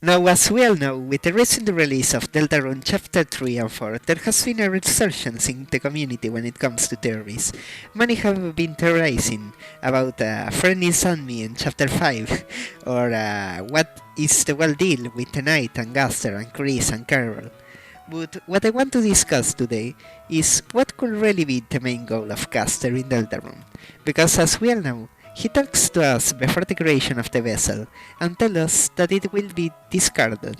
Now, as we all know, with the recent release of Deltarune Chapter 3 and 4, there has been a resurgence in the community when it comes to theories. Many have been theorizing about Friendly Sunmi in Chapter 5, or what is the whole deal with the Knight and Gaster and Chris and Carol. But what I want to discuss today is what could really be the main goal of Gaster in Deltarune. Because as we all know, he talks to us before the creation of the vessel and tells us that it will be discarded.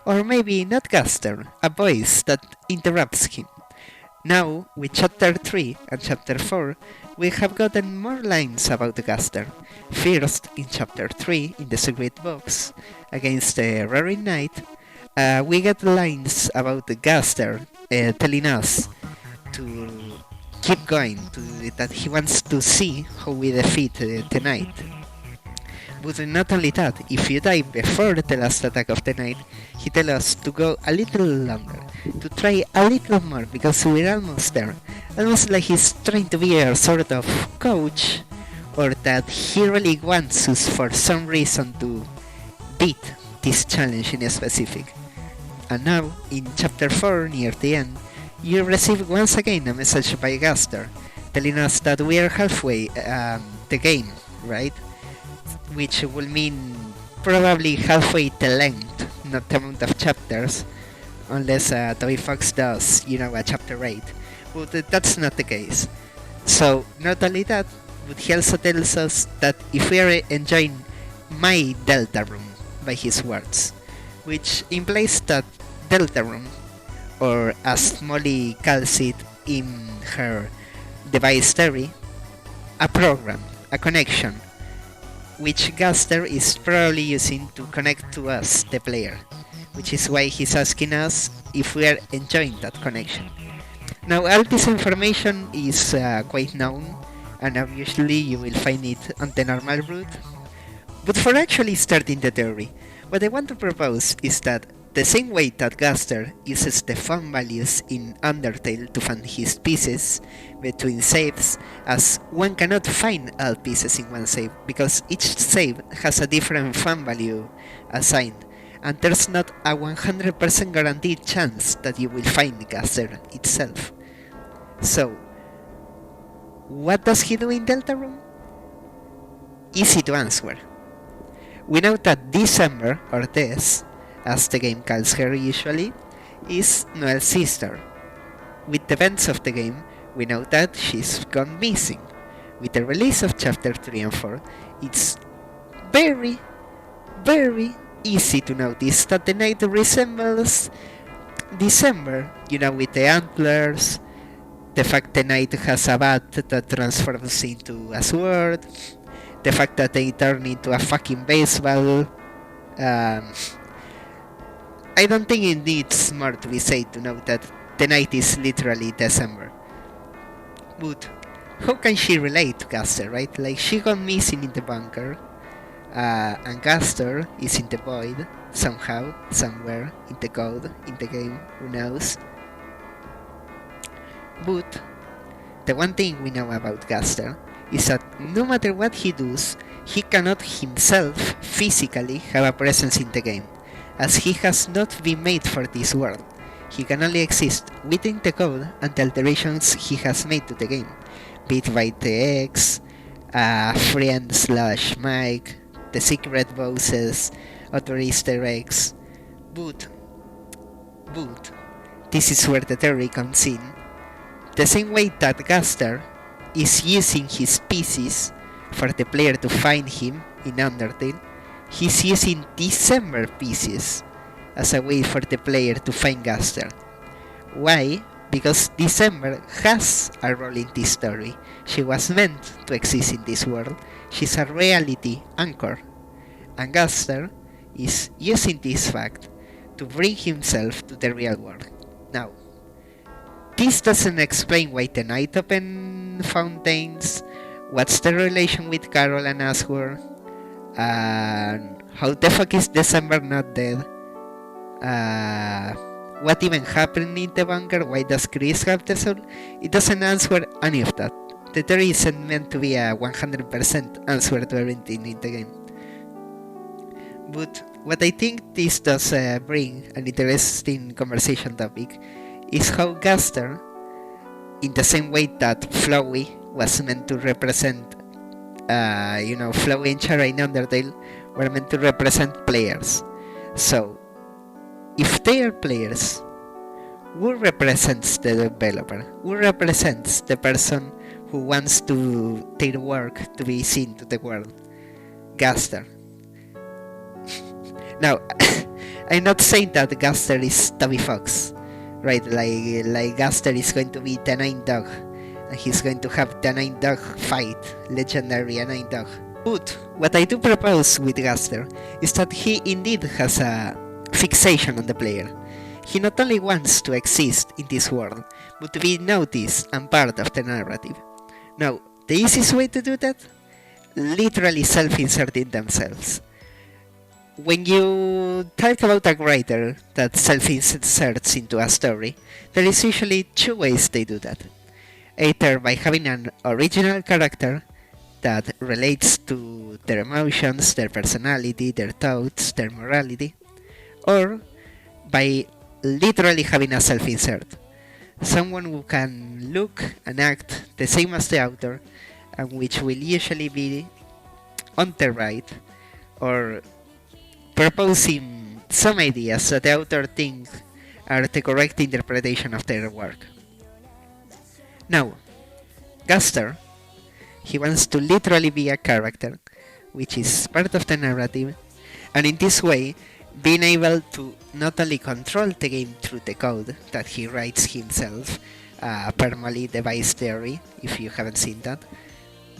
Or maybe not Gaster, a voice that interrupts him. Now, with Chapter 3 and Chapter 4, we have gotten more lines about the Gaster. First, in Chapter 3, in the Secret Box, against the Roaring Knight, we get lines about the Gaster telling us to keep going, that he wants to see how we defeat the Knight. But not only that, if you die before the last attack of the Knight, he tells us to go a little longer, to try a little more, because we're almost there. Almost like he's trying to be a sort of coach, or that he really wants us for some reason to beat this challenge in specific. And now, in Chapter 4, near the end, you receive once again a message by Gaster, telling us that we are halfway the game, right? Which will mean probably halfway the length, not the amount of chapters, unless Toby Fox does, a Chapter 8. But that's not the case. So, not only that, but he also tells us that if we are enjoying my Deltarune, by his words, which implies that Deltarune, or as Molly calls it in her device theory, a program, a connection, which Gaster is probably using to connect to us, the player, which is why he's asking us if we are enjoying that connection. Now, all this information is quite known, and obviously you will find it on the normal route. But for actually starting the theory, what I want to propose is that the same way that Gaster uses the fun values in Undertale to find his pieces between saves, as one cannot find all pieces in one save because each save has a different fun value assigned, and there's not a 100% guaranteed chance that you will find Gaster itself. So, what does he do in Deltarune? Easy to answer. We know that December, or Des, as the game calls her usually, is Noel's sister. With the events of the game, we know that she's gone missing. With the release of Chapter 3 and 4, it's very, very easy to notice that the Knight resembles December, with the antlers, the fact the Knight has a bat that transforms into a sword, the fact that they turn into a fucking baseball. I don't think it needs more to be said to know that the Knight is literally December. But how can she relate to Gaster, right? Like, she gone missing in the bunker, and Gaster is in the void, somehow, somewhere, in the code, in the game, who knows? But the one thing we know about Gaster is that no matter what he does, he cannot himself physically have a presence in the game, as he has not been made for this world. He can only exist within the code and the alterations he has made to the game, be it by the X, friend/Mike, the secret bosses, other Easter eggs. But, this is where the theory comes in. The same way that Gaster is using his pieces for the player to find him in Undertale, he's using December pieces as a way for the player to find Gaster. Why? Because December has a role in this story. She was meant to exist in this world. She's a reality anchor. And Gaster is using this fact to bring himself to the real world. Now, this doesn't explain why the Knight opened fountains, what's the relation with Carol and Asgore, and how the fuck is December not dead? What even happened in the bunker? Why does Chris have the soul? It doesn't answer any of that. The theory isn't meant to be a 100% answer to everything in the game. But what I think this does bring an interesting conversation topic is how Gaster, in the same way that Flowey was meant to represent, Flowey and Chara in Undertale were meant to represent players. So, if they are players, who represents the developer? Who represents the person who wants their work to be seen to the world? Gaster. Now, I'm not saying that Gaster is Toby Fox, right? Like Gaster is going to be the Nine Dog, and he's going to have the Nine Dog fight, legendary Nine Dog. But what I do propose with Gaster is that he indeed has a fixation on the player. He not only wants to exist in this world, but to be noticed and part of the narrative. Now, the easiest way to do that? Literally self-inserting themselves. When you talk about a writer that self-inserts into a story, there is usually two ways they do that. Either by having an original character that relates to their emotions, their personality, their thoughts, their morality, or by literally having a self-insert. Someone who can look and act the same as the author, and which will usually be on the right, or proposing some ideas that the author thinks are the correct interpretation of their work. Now, Gaster, he wants to literally be a character, which is part of the narrative, and in this way, being able to not only control the game through the code that he writes himself, permanently device theory, if you haven't seen that,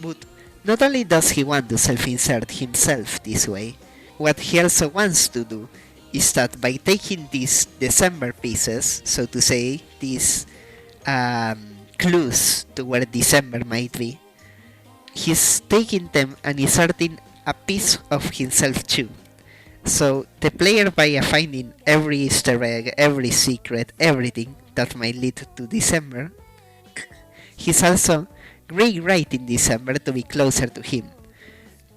but not only does he want to self-insert himself this way, what he also wants to do is that by taking these December pieces, so to say, these clues to where December might be, he's taking them and inserting a piece of himself too. So the player, by finding every Easter egg, every secret, everything that might lead to December, he's also rewriting December to be closer to him,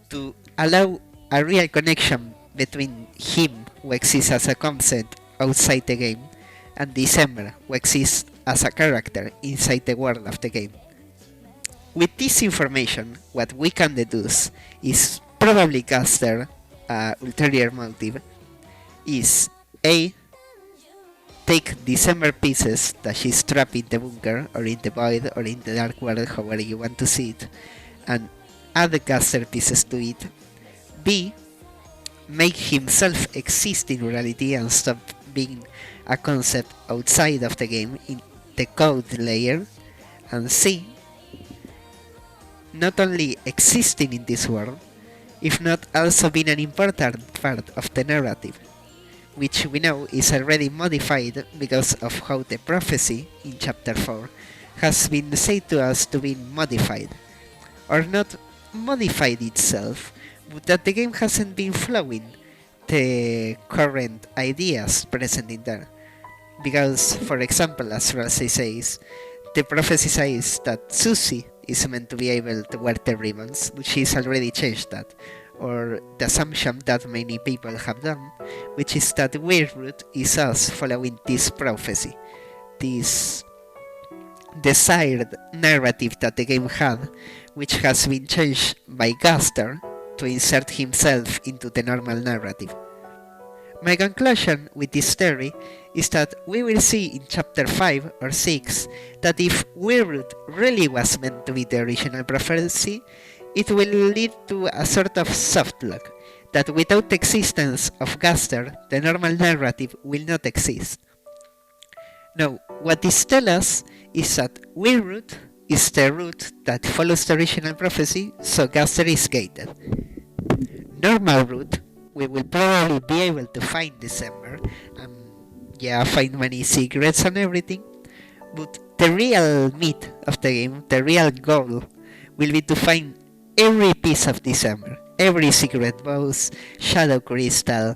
to allow a real connection between him, who exists as a concept outside the game, and December, who exists as a character inside the world of the game. With this information, what we can deduce is probably Gaster ulterior motive is A. Take December pieces that she's trapped in the bunker, or in the void, or in the dark world, however you want to see it, and add the Gaster pieces to it. B. Make himself exist in reality and stop being a concept outside of the game in the code layer. And C. Not only existing in this world, if not also being an important part of the narrative, which we know is already modified because of how the prophecy in chapter 4 has been said to us to be modified, or not modified itself, but that the game hasn't been flowing the current ideas present in there. Because, for example, as Ralsei says, the prophecy says that Susie is meant to be able to wear the ribbons, but she's already changed that. Or the assumption that many people have done, which is that Weirdroot is us following this prophecy, this desired narrative that the game had, which has been changed by Gaster to insert himself into the normal narrative. My conclusion with this theory is that we will see in chapter 5 or 6 that if Weirdroot really was meant to be the original prophecy, it will lead to a sort of soft lock, that without the existence of Gaster, the normal narrative will not exist. Now, what this tells us is that Weirdroot is the route that follows the original prophecy, so Gaster is gated. Normal route, we will probably be able to find December, and find many secrets and everything, but the real meat of the game, the real goal, will be to find every piece of December, every secret boss, shadow crystal,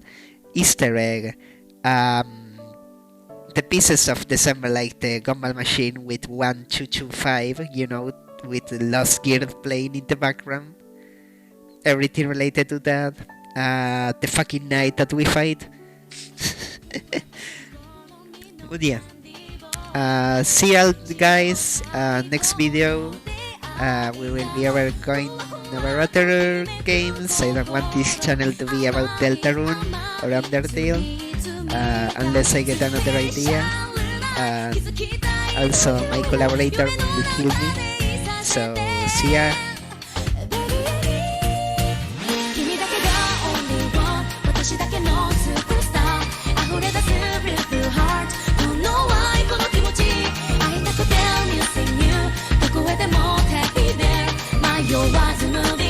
Easter egg, the pieces of December like the gumball machine with 1225, with the Lost Gear playing in the background, everything related to that, the fucking night that we fight. But yeah. See you guys. Next video. We will be going over other games. I don't want this channel to be about Deltarune or Undertale, unless I get another idea. Also, my collaborator will kill me. So, see ya. Your eyes moving